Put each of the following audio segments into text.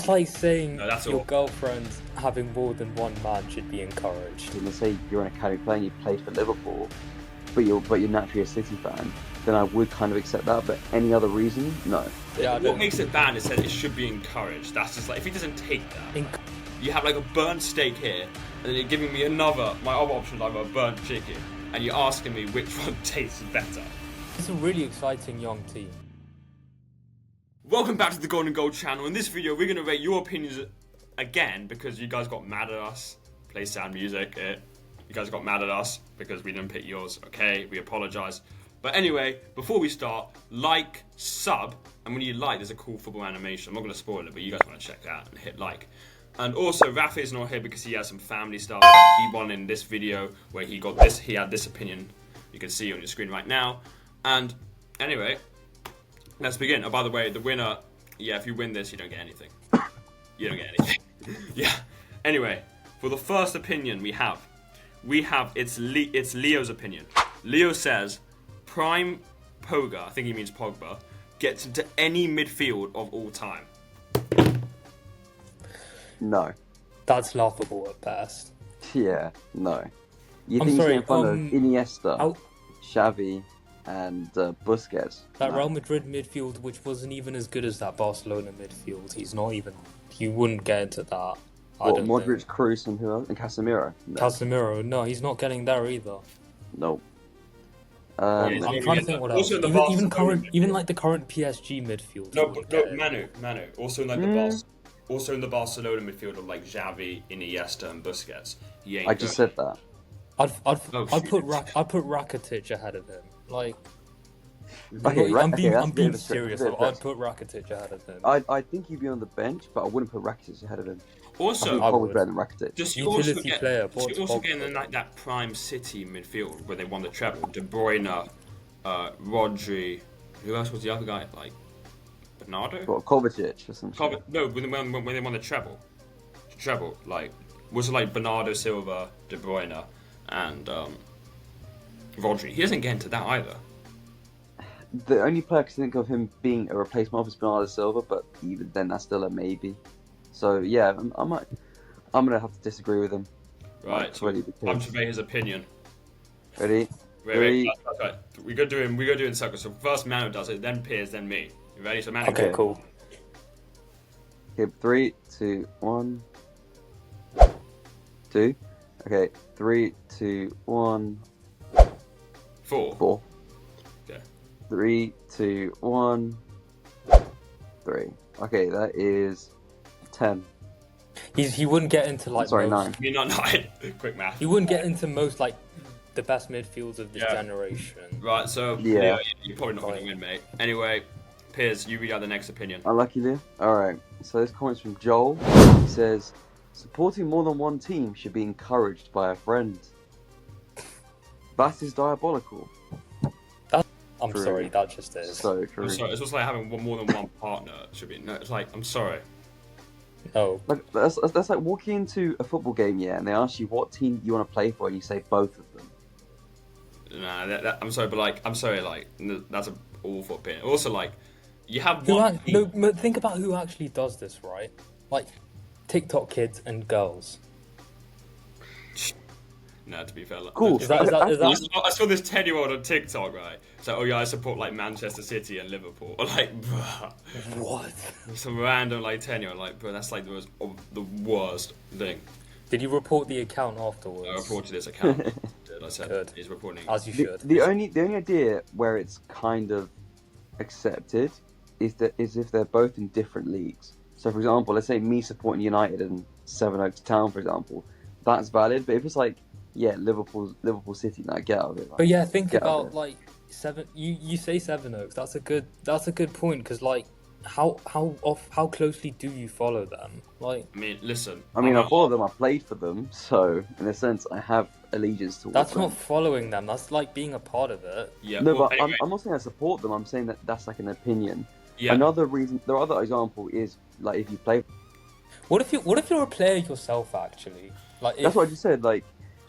That's like saying No, that's your all. girlfriend having more than one man should be encouraged. Let's say you're an academy player and you played for Liverpool, but you're naturally a City fan, then I would kind of accept that. But any other reason, no. Yeah, I What don't- makes it bad is that it should be encouraged. That's just like, if he doesn't take that, you have like a burnt steak here, and then you're giving me my other option, like a burnt chicken, and you're asking me which one tastes better. It's a really exciting young team. Welcome back to the Golden Goal channel. In this video, we're going to rate your opinions again because you guys got mad at us. Play sad music. You guys got mad at us because we didn't pick yours. Okay, we apologise. But anyway, before we start, like, sub, and when you like, there's a cool football animation. I'm not going to spoil it, but you guys want to check that out and hit like. And also, Rafa is not here because he has some family stuff. He won in this video where he had this opinion. You can see on your screen right now. And anyway, let's begin. Oh, by the way, the winner, if you win this, you don't get anything. You don't get anything. Yeah. Anyway, for the first opinion we have it's Leo's opinion. Leo says, Prime Pogba, I think he means Pogba, gets into any midfield of all time. No. That's laughable at best. Yeah, no. You I'm think sorry, he's in front of Iniesta, I'll- Xavi, and Busquets? That No. Real Madrid midfield, which wasn't even as good as that Barcelona midfield, he wouldn't get into that. I What, don't Modric, think. Kroos, and who else? And Casemiro? No. Casemiro, no, he's not getting there either. No. Yeah, I'm Yeah, trying to think what also else. the Even Barcelona current, midfield. even like the current PSG midfield. he wouldn't get it. Manu. Also in like also in the Barcelona midfield of like Xavi, Iniesta, and Busquets. He ain't I just good. said that. I'd Oh, put shit. I'd put Rakitic ahead of him. Like, Okay, I'm being that's a bit being of a stretch, serious. a bit of a I'd stretch. put Rakitic ahead of him. I think he'd be on the bench, but I wouldn't put Rakitic ahead of him. I Also, think I Pogba's would. better than Rakitic. Just you Utility also get, player, just you also Pogba. get in like that prime City midfield where they won the treble. De Bruyne, Rodri. Who else was the other guy? Like Bernardo? What, Kovacic or something? No, when they won the treble. Like was it like Bernardo Silva, De Bruyne, and Rodri? He doesn't get into that either. The only player I can think of him being a replacement of is Bernardo Silva, but even then, that's still a maybe. So yeah, I'm gonna have to disagree with him. Right. It's really I'm because- to rate his opinion. Ready? Wait. Right. We go do it in circles. So first Manu does it, then Piers, then me. You ready? So Manu. Okay, Okay. cool. Okay, 3, 2, 1, 2. Okay, 3, 2, 1, 4. 4. Okay. 3, 2, 1, 3. Okay, that is 10. He wouldn't get into like Sorry, most, 9. You're not 9. Quick math. He wouldn't get into most like the best midfields of this Yeah. generation. Right, so Yeah. Leo, you're probably not going to win, mate. Anyway, Piers, you read out the next opinion. Unlucky there. Alright, so this comment's from Joel. He says, supporting more than one team should be encouraged by a friend. That is diabolical. I'm True. sorry, that just is. So true. I'm sorry, it's just like having more than one partner. It should be. No, it's like, I'm sorry. No, Like, that's like walking into a football game, yeah, and they ask you what team you want to play for, and you say both of them. Nah, I'm sorry, but like, I'm sorry, like, that's an awful opinion. Also, like, you have who one. no, but think about who actually does this, right? Like TikTok kids and girls. No, to be fair. Like, Cool. Is that I saw this 10-year-old on TikTok, right? So, oh yeah, I support like Manchester City and Liverpool. Or like, bruh. what? Some random like 10-year-old, like, bro, that's like the worst thing. Did you report the account afterwards? I reported this account. I said Good. he's reporting. As you The, should. the only idea where it's kind of accepted is if they're both in different leagues. So, for example, let's say me supporting United and Sevenoaks Town, for example, that's valid. But if it's like, yeah, Liverpool City, now get out of it. Like, But yeah, think get out of about it. like You say Sevenoaks. That's a good point because like how closely do you follow them? Like I mean, listen. I mean, I follow them. I played for them, so in a sense, I have allegiance towards that's them. not following them. That's like being a part of it. Yeah. No, well, but anyway, I'm not saying I support them. I'm saying that that's like an opinion. yeah. Another reason, the other example is like if you play. What if you're a player yourself actually? Like That's what I just said. Like,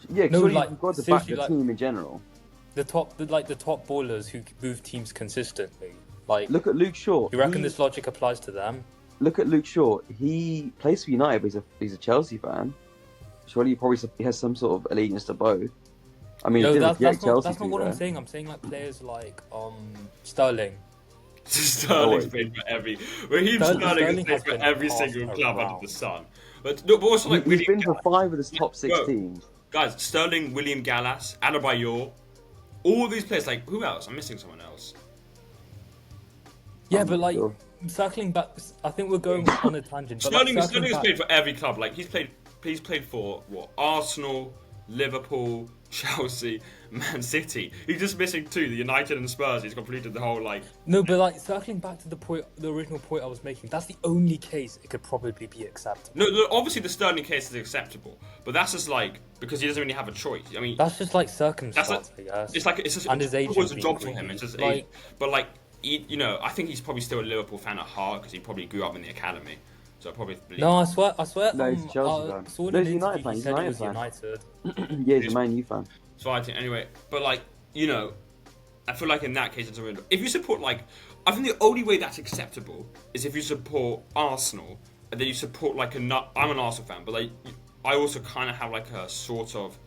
yeah, No, because like, you've got to back seriously, the like- team in general. the top ballers who move teams consistently. Like Look at Luke Shaw. you reckon He- this logic applies to them? look at Luke Shaw. He plays for United, but he's a Chelsea fan. Surely he has some sort of allegiance to both. I mean, No, it didn't that's reflect not Chelsea that's not to what be I'm fair. saying. I'm saying like players like Sterling. Sterling's Oh, played for every. Well, Sterling has Sterling played has for been every passed single club under around. the sun. But no, but also like He's William been for 5 of the top 6 Bro. teams. guys, Sterling, William Gallas, Adebayor, all these players. Like who else? I'm missing someone else. Yeah, I'm but not like sure. circling back, I think we're going on a tangent. But Sterling, like, Sterling circling has back, played for every club. Like he's played for what? Arsenal, Liverpool, Chelsea, Man City. He's just missing 2, the United and Spurs. He's completed the whole like. no, but like circling back to the original point I was making. That's the only case it could probably be acceptable. No, obviously the Sterling case is acceptable, but that's just like because he doesn't really have a choice. I mean, That's just like circumstance, I guess. it's just And his it was a agent job being for him. greedy. It's just Like- but like you know, I think he's probably still a Liverpool fan at heart because he probably grew up in the academy. So I probably believe. No, I swear. No, he's a Chelsea fan. saw in No, an he's a United interview fan, he he's said a he was United United. Yeah, he's a Man U fan. So I think anyway, but like you know, I feel like in that case it's a window. If you support like, I think the only way that's acceptable is if you support Arsenal and then you support like I'm an Arsenal fan, but like I also kind of have like a sort of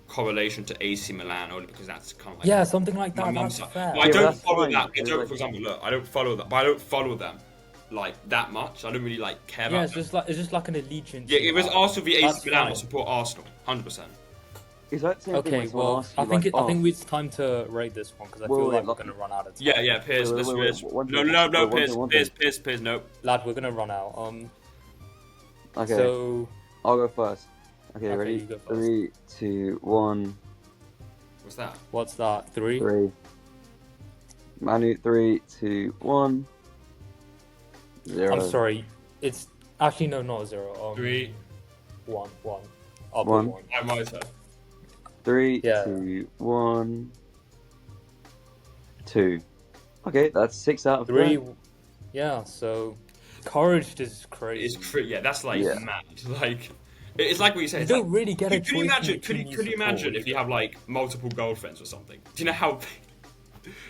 correlation to AC Milan only because that's kind of like Yeah, something like my that. mum's That's side. fair. But I Yeah, but don't that's follow fine, that. I because, don't, like- for example, look, I don't follow that, but I don't follow them like that much. I don't really like care Yeah, about them. it's just like an allegiance. Yeah, if it's Arsenal v AC That's Milan, fine. I'll support Arsenal, 100%. Is that the same thing Okay, when someone well, asks I you, think like, I think it's time to rate this one because I Wait, feel wait, like we're like- going to run out of time. Yeah, Piers, Wait, let's wait, Piers. wait, one No, thing, no, no, one Piers, thing, one Piers, thing. Piers, Piers, no. Lad, we're going to run out. Okay, So I'll go first. Okay, Okay, ready? you go first. 3, 2, 1, What's that? what's that? 3? 3. Manu, 3, 2, 1. 0. I'm sorry. It's actually no, not 0. 3. 1. I'll put One. 1. I'm my turn. 3, Yeah. 2, 1, 2. Okay, that's 6 out of 3. 10. Yeah. So, courage is crazy. Yeah, that's like Yeah. mad. Like, it's like what you said. You It's don't like, really get a could you choice imagine? in Could the you, team could you imagine support. if you have like multiple girlfriends or something? Do you know how?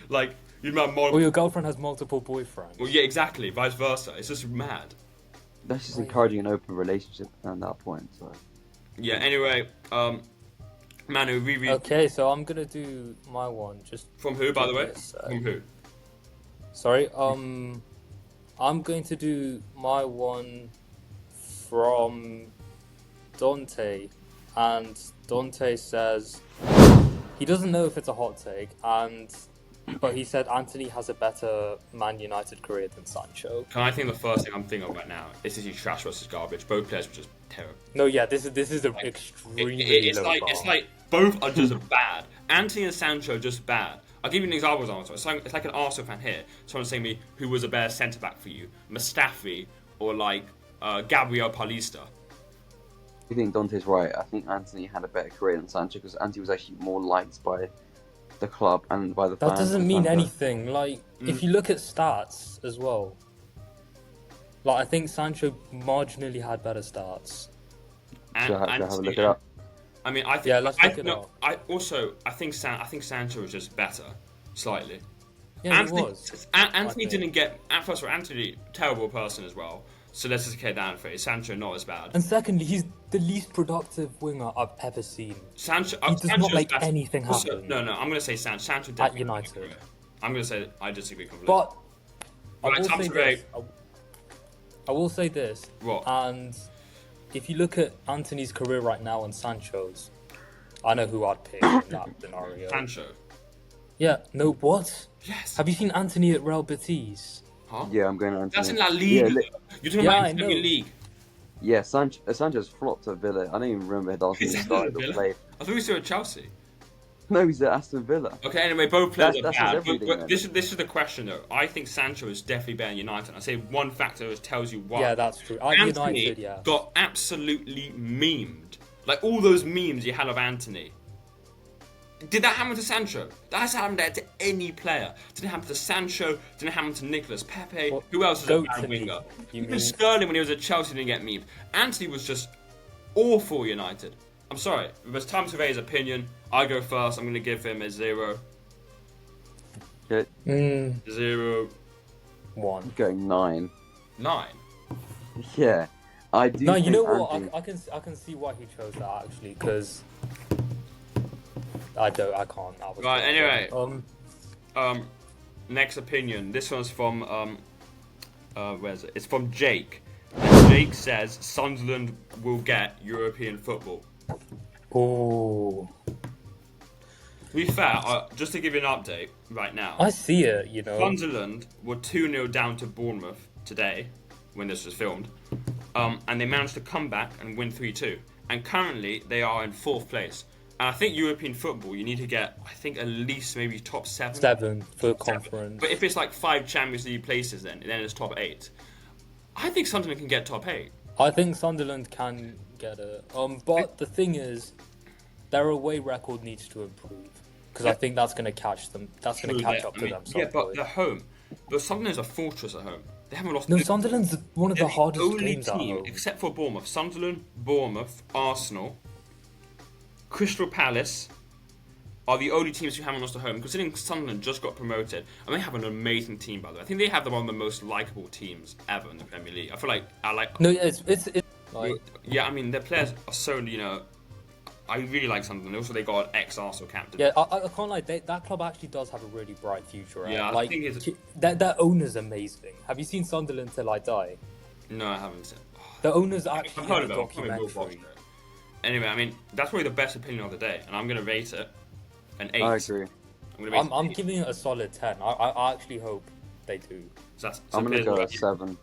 Like you'd have Or multiple. your girlfriend has multiple boyfriends. Well, yeah, exactly. Vice versa. It's just mad. That's just encouraging an open relationship at that point. So. Yeah. Anyway, Manu, reread Okay, so I'm gonna do my one. Just from who, by the way? Yes, From who? sorry. I'm going to do my one from Dante, and Dante says he doesn't know if it's a hot take, but he said Anthony has a better Man United career than Sancho. Can I think the first thing I'm thinking of right now is this is trash versus garbage. Both players were just terrible. No, yeah, this is an extremely It's low like bar. it's like both are just bad. Anthony and Sancho are just bad. I'll give you an example. It's like an Arsenal fan here. Someone saying to me who was a better centre back for you, Mustafi or like Gabriel Paulista. I think Dante's right. I think Anthony had a better career than Sancho because Anthony was actually more liked by the club and by the fans. That doesn't than mean Sancho. anything. Like, if you look at stats as well, like I think Sancho marginally had better stats. Should I have a look it up? I mean, I think. Yeah, let's look it no, up. I think Sancho was just better, slightly. Yeah, Anthony, it was. Anthony I think. didn't get. First of all, Anthony, terrible person as well. So let's just get down for it. Sancho not as bad. And secondly, he's the least productive winger I've ever seen. Sancho, He does Sancho's not make better. anything Also, happen. no, I'm going to say Sancho definitely. United. I'm going to say I disagree completely. But I Right, will time say to this. rate. I will say this. What? And if you look at Anthony's career right now and Sancho's, I know who I'd pick in that scenario. Sancho. Yeah. No. What? Yes. Have you seen Anthony at Real Betis? Huh? Yeah, I'm going on. That's in La Liga. Yeah, You're talking Yeah, about I in Premier know. League. yeah, Sanchez flopped at Villa. I don't even remember the last time Is he that started or Villa? played. I thought we were at Chelsea. No, he's at Aston Villa. Okay, anyway, both players That's are bad. everything, But then. this is the question though. I think Sancho is definitely better than United. I say one factor that tells you why. Yeah, that's true. At Anthony United, yeah. got absolutely memed. Like all those memes you had of Anthony. Did that happen to Sancho? That has happened to any player. Did it happen to Sancho? Did it happen to Nicolas Pepe? Well, Who else is a goat bad to winger? me, you Even mean? Sterling when he was at Chelsea didn't get memed. Anthony was just awful United. I'm sorry. If it's time to rate his opinion, I go first. I'm going to give him a 0. Okay, 0. 1. I'm going 9. 9. Yeah, I do. No, you think know what? Anthony- I can see why he chose that actually, because I can't. Right, anyway. Um, Next opinion. This one's from where is it? It's from Jake. And Jake says Sunderland will get European football. oh, To be fair, just to give you an update right now, I see it. You know, Sunderland were 2-0 down to Bournemouth today when this was filmed, and they managed to come back and win 3-2. And currently they are in 4th place. And I think European football, you need to get, I think, at least maybe top 7. 7 for conference. But if it's like 5 Champions League places, then it's top 8. I think Sunderland can get top 8. I think Sunderland can get it. But the thing is, their away record needs to improve because I think that's going to catch them. That's going to catch up to them. Yeah, but someday. they're home. But Sunderland's a fortress at home. They haven't lost. No, Sunderland's one of the hardest only games at team, home. except for Bournemouth. Sunderland, Bournemouth, Arsenal, Crystal Palace are the only teams who haven't lost at home. Considering Sunderland just got promoted, and they have an amazing team, by the way. I think they have one of the most likable teams ever in the Premier League. I feel like I like. No, it's like Yeah, I mean their players are so I really like Sunderland. Also, they got an ex-Arsenal captain. yeah. I can't lie. That club actually does have a really bright future. Right? Yeah, I like think it's- their owner's amazing. Have you seen Sunderland Till I Die? No, I haven't. The owner's I've actually heard in of a it. I probably will watch documentary. it. Anyway, I mean that's probably the best opinion of the day, and I'm gonna rate it an 8. I agree. I'm gonna rate it I'm an 8. giving it a solid 10. I actually hope they do. So I'm gonna Piers, go what at about you? 7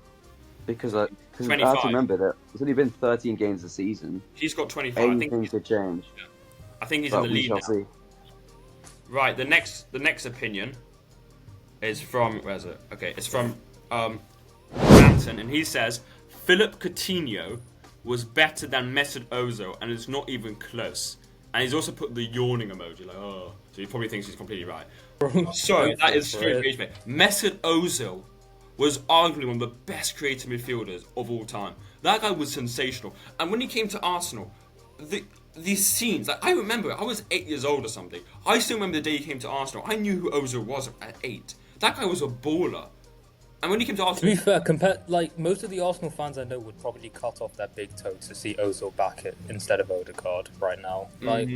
because I have 25. to remember that it's only been 13 games a season. He's got 25. I think Anything he's, could change, I think he's but in the we lead shall now. see. Right, the next opinion is from where is it? Okay, it's from Manson, and he says Philip Coutinho was better than Mesut Ozil, and it's not even close. And he's also put the yawning emoji, like oh, so he probably thinks he's completely right. So that is straight engaged me. Mesut Ozil was arguably one of the best creative midfielders of all time. That guy was sensational, and when he came to Arsenal, these scenes, like I remember, I was 8 years old or something. I still remember the day he came to Arsenal. I knew who Ozil was at 8. That guy was a baller. And when he came to To Arsenal, be fair, compared like most of the Arsenal fans I know would probably cut off their big toe to see Ozil back it instead of Odegaard right now. Like,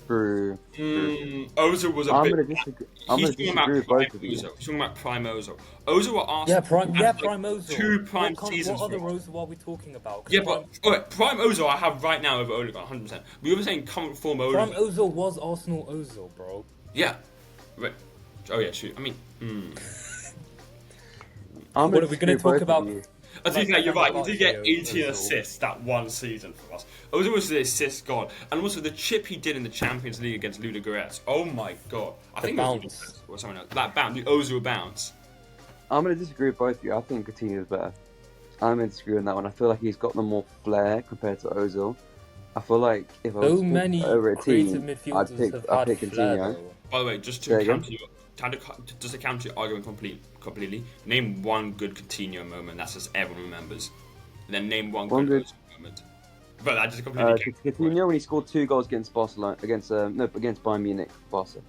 True. Ozil was a I'm bit. gonna disagree. I'm He's gonna talking about disagree with prime both of you. Ozil. He's talking about prime Ozil. Ozil at Arsenal. prime had, like, Ozil. 2 prime what seasons. What other for us. Ozil are we talking about? 'Cause Yeah, but alright, prime Ozil I have right now over Odegaard, 100%. We were saying current form prime Ozil. Ozil was Arsenal Ozil, bro. Yeah. Right. Oh yeah, shoot. I mean, I'm What are we gonna disagree talk with both of about? you. I think Like, you're right. He about did get Ozil. 18 assists that one season for us. Ozil was the assist god, and also the chip he did in the Champions League against Ludogorets. Oh my god! I The think bounce. it was Ludogorets or something else. That bounce, the Ozil bounce. I'm gonna disagree with both of you. I think Coutinho's better. I'm gonna disagree on that one. I feel like he's got the more flair compared to Ozil. I feel like if I was So many over a creative team, midfielders I'd pick have had flair, Coutinho. though. By the way, just Say to again? counter your argument completely, name one good Coutinho moment that's just everyone remembers. And then name one One good good- Ozil moment. But I just completely Coutinho when he scored 2 goals against Barcelona, against Bayern Munich, Barca.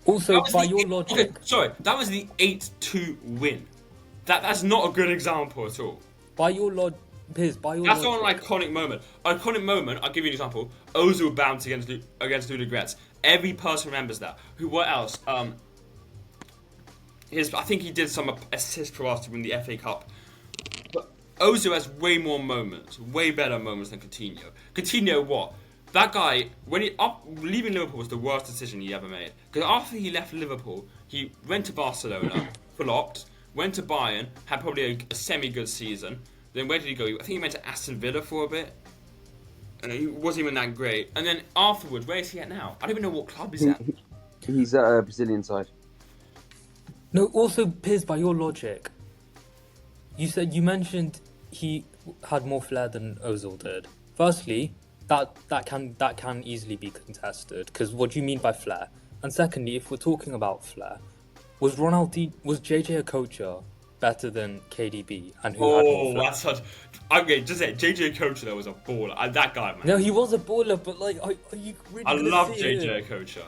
Also, That was by the- your okay, logic, sorry, that was the 8-2 win. That's not a good example at all. Piers, by your That's logic, not an iconic moment. Iconic moment, I'll give you an example. Ozil bounce against Ludogorets. Every person remembers that. What else? I think he did some assist for us to win the FA Cup. But Ozil has way more moments, way better moments than Coutinho. Coutinho, what? That guy, leaving Liverpool was the worst decision he ever made. Because after he left Liverpool, he went to Barcelona, flopped, went to Bayern, had probably a semi-good season. Then where did he go? I think he went to Aston Villa for a bit. And he wasn't even that great. And then afterwards, where is he at now? I don't even know what club he's at. He's at a Brazilian side. No, also, Piers, by your logic, you mentioned he had more flair than Ozil did. Firstly, that can easily be contested because what do you mean by flair? And secondly, if we're talking about flair, was JJ Okocha better than KDB and who had more Oh, flair? that's such... Okay, just say, JJ Okocha though was a baller. That guy, man. No, he was a baller, but like, are you really? I gonna love sit JJ here? Okocha.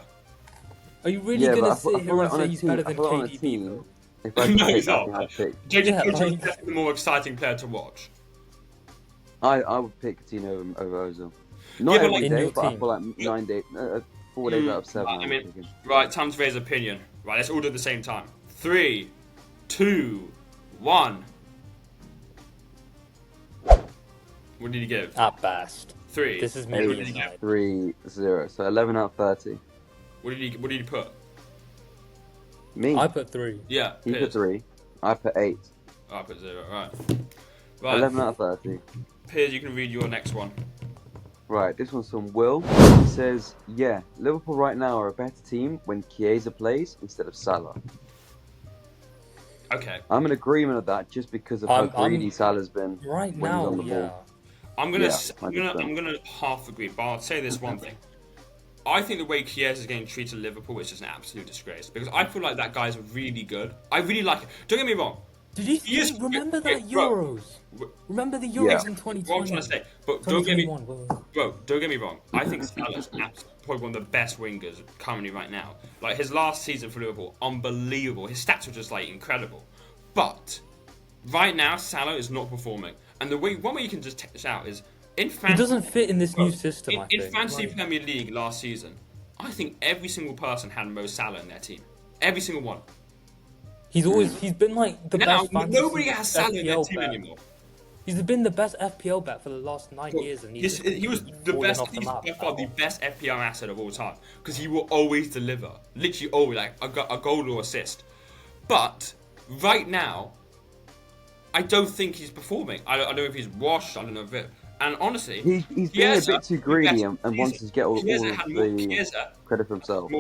Are you really Yeah, but gonna I sit feel here like and on say a he's team, better I than feel like on a KDB? team, though? if I could No, pick, he's I not. think I'd pick. JJ Yeah, Okocha is like- definitely the more exciting player to watch. I would pick Coutinho over Ozil. Not Yeah, but every like- In day, your but I team. feel like 9 days, 4 days out of 7. I I would mean, pick him. right, time to raise opinion. Right, let's all do it at the same time. 3, 2, 1. What did you give? At best. 3. This is me Eight. being nice. 3-0. So 11 out of 30. What did you put? Me. I put 3. Yeah, He put Piers. 3. I put 8. Oh, I put 0. Right. Right. 11 out of 30. Piers, you can read your next one. Right, this one's from Will. He says, yeah, Liverpool right now are a better team when Chiesa plays instead of Salah. Okay. I'm in agreement with that just because of how greedy Salah's been. Right when he's now, on the yeah. ball. I'm gonna, Yeah, I'm gonna half agree, but I'll say this one thing. I think the way Chiesa is getting treated at Liverpool is just an absolute disgrace because I feel like that guy's really good. I really like it. Don't get me wrong. Did you He is- remember that bro. Euros? Remember the Euros Yeah. in 2020? What I'm trying to say, but don't get me, 2021. bro. Don't get me wrong. I think Salah's probably one of the best wingers currently right now. Like his last season for Liverpool, unbelievable. His stats were just like incredible. But right now, Salah is not performing, and one way you can just take this out is in He fantasy. doesn't fit in this new system, I In think. fantasy Like, Premier League last season, I think every single person had Mo Salah in their team. Every single one. he's been like the Now best fantasy nobody has Salah in their FPL team bet. anymore. He's been the best FPL bet for the last 9 years, and He he's was the fallen best. off the He's map by far the now. best FPL asset of all time because he will always deliver. Literally always, like a goal or assist. But right now, I don't think he's performing. I don't know if he's washed. I don't know if it. And honestly, He's being Chiesa- a bit too greedy and wants to get all Chiesa of had more- the Chiesa- credit for himself.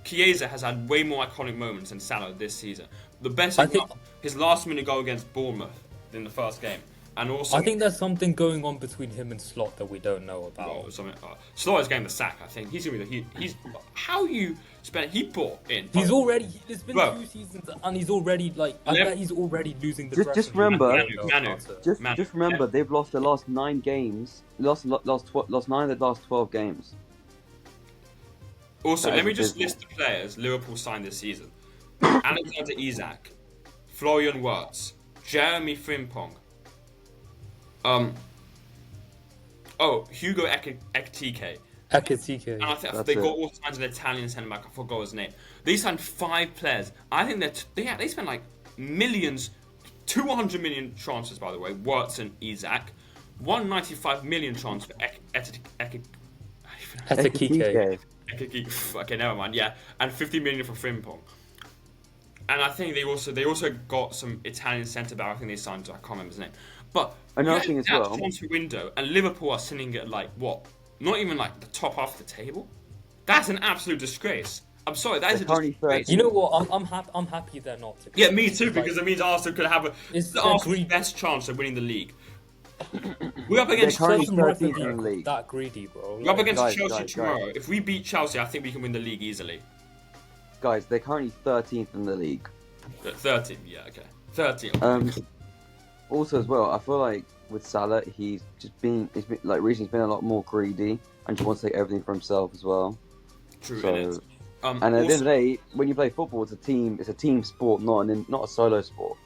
Chiesa has had way more iconic moments than Salah this season. The best I think- example, his last minute goal against Bournemouth in the first game, and also I think there's something going on between him and Slot that we don't know about. well, something. Slot is getting the sack. I think he's gonna be he's how you spent. He brought in. It's been Bro. 2 seasons, and he's already like. I Lem- bet he's already losing the. Just pressure. remember- Manu. Just remember, they've lost the last 9 games. Lost 9 of the last 12 games. Also, That let is me just abysmal. list the players Liverpool signed this season: Alexander Isak, Florian Wirtz, Jeremy Frimpong. Hugo Ekitike. Ekitike. And I think That's they it. got all signed an Italian centre back. I forgot his name. They signed 5 players. I think they spent like millions, 200 million transfers by the way. Wirtz and Isak, 195 million transfer. Ekitike. Ekitike. Okay, never mind. Yeah, and 50 million for Frimpong. And I think they also got some Italian centre back. I think they signed. I can't remember his name. But Another thing as that well- transfer window, and Liverpool are sitting at like what? Not even like the top half of the table. That's an absolute disgrace. I'm sorry, that is a They're currently disgrace. 13. You know what? I'm happy they're not. Yeah, me too, because it means Arsenal could have It's Arsenal's agreed. best chance of winning the league. We're up They're against currently Doesn't work 13th to in the be league. that greedy, bro. we're up against Guys, Chelsea guys. tomorrow. If we beat Chelsea, I think we can win the league easily. Guys, they're currently 13th in the league. 13, yeah, okay. 13. Also, as well, I feel like with Salah, he's been like recently he's been a lot more greedy and just wants to take everything for himself as well. True, So, it is. and at the end Also- of the day, when you play football, it's a team sport, not a solo sport.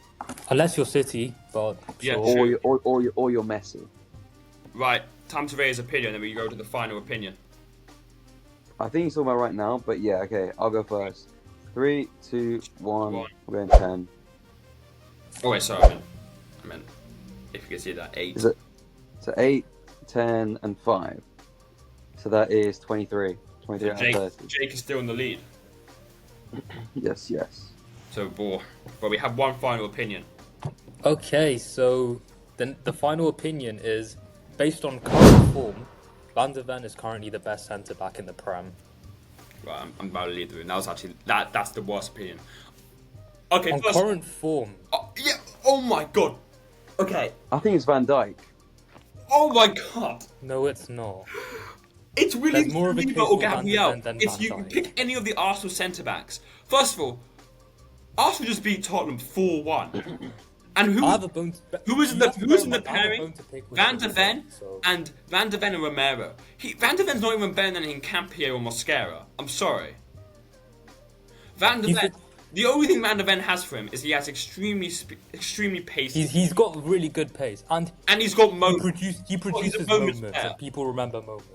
Unless you're City, but Yeah, sure. true. Or you're Messi. Right, time to raise opinion, then we go to the final opinion. I think he's talking about right now, but yeah, okay, I'll go first. 3, 2, 1. One. We're going 10. Oh wait, sorry, I meant if you can see that 8. Is it? So 8, 10, and 5. So that is 23. 23 out Jake, of 30. Jake is still in the lead. Yes. So, but we have one final opinion. Okay, so then the final opinion is based on current form. Van der Ven is currently the best centre back in the Prem. Right, I'm about to leave the room. That was actually that's the worst opinion. Okay, On first, current form, yeah. Oh my god. Okay. I think it's Van Dijk. Oh my god. no, it's not. It's really There's more of a Saliba case or for Van der Gabriel. Ven than If Van you Dijk. pick any of the Arsenal centre backs, first of all, Arsenal just beat Tottenham 4-1. And who I have a bone to who was in you the have to who was bear in the in mind, I have a pairing? bone to pick with Van der Van Ven Dijk, so- and Van der Ven and Romero. Van der Ven's not even better than Hincapié or Mosquera. I'm sorry. Van der He's Ven. The only thing Van de Ven has for him is he has extremely pacey, He's got really good pace, and and he's got he moments. produces moments moments, there. and people remember moments.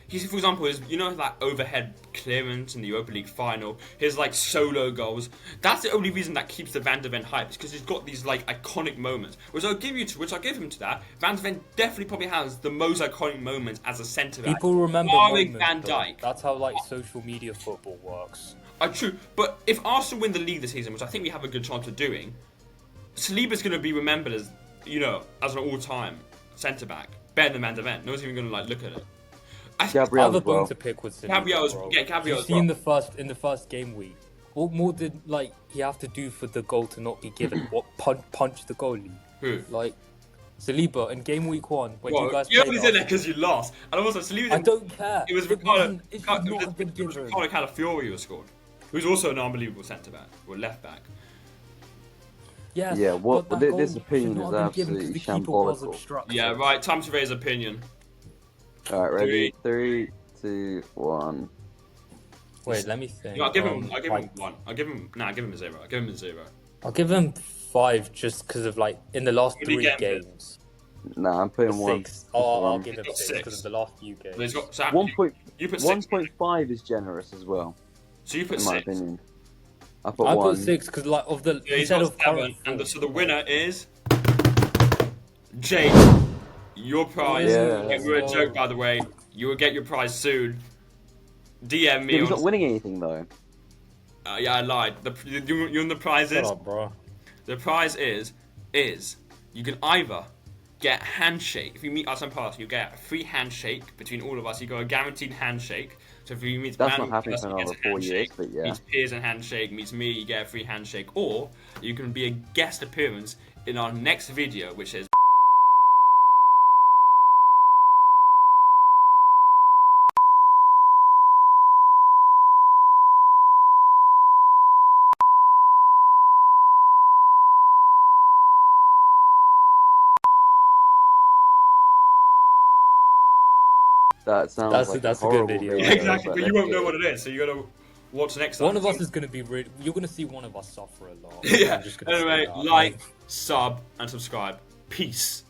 He's, for example, his, you know, that overhead clearance in the Europa League final, his like solo goals. That's the only reason that keeps the Van de Ven hype, because he's got these like iconic moments. Which I'll give him to that. Van de Ven definitely probably has the most iconic moments as a centre back. People remember barring moments. Van though. Dijk. That's how like social media football works. True, but if Arsenal win the league this season, which I think we have a good chance of doing, Saliba's going to be remembered as, you know, as an all-time centre back, better than Van de Ven. No one's even going to like look at it. Gabriel Other as well. bone to pick with Saliba, Gabriel's- bro. yeah, Gabriel You as see well. in the first game week, what more did like he have to do for the goal to not be given? What punch the goalie? Who? Like Saliba in game week 1 when Well, you guys you played only us. said that because you lost. And also, Saliba I don't care. It was It Ricardo, wasn't- it should not have been given. Ricardo Calafiori who scored, who's also an unbelievable centre back or left back. Yes, Yeah, what- but that this goal opinion should is not have been given absolutely 'cause the keeper was shambolical. obstructed. Yeah, right. Time to raise opinion. Alright, ready? 3, 2, 1. Wait, let me think. Yeah, I'll give him like, one. I'll give him a 0. I'll give him a 0. I'll give him 5 just because of like in the last Really 3 getting games. Nah, I'm putting 1. 6. Oh, I'll give him He's got 6 6. because of the last few games. But he's got Sam, 1. you put 6. 1.5 is generous as well, So you put in my 6. opinion. I put I 1. put 6 because like of the Yeah, he's instead got of 7. current And so form. the winner is Jake. Your prize. Yeah. We were a joke, by the way. You will get your prize soon. DM me. Yeah, he's on- not winning anything though. Yeah, I lied. You know the prize Shut is? up, bro. The prize is you can either get a handshake. If you meet us in person, you get a free handshake between all of us. You got a guaranteed handshake. So if you meet That's Man not happening person, for you get another a 4 years, handshake. but yeah. Meets Piers and handshake. Meets me, you get a free handshake. Or you can be a guest appearance in our next video, which is. That sounds That's- like that's a a good horrible video. Yeah, exactly, but you let's won't know do what it. it is, so you gotta watch next time. One of us is gonna be really. You're gonna see one of us suffer a lot. Yeah. I'm just gonna say Anyway, that. like, sub, and subscribe. Peace.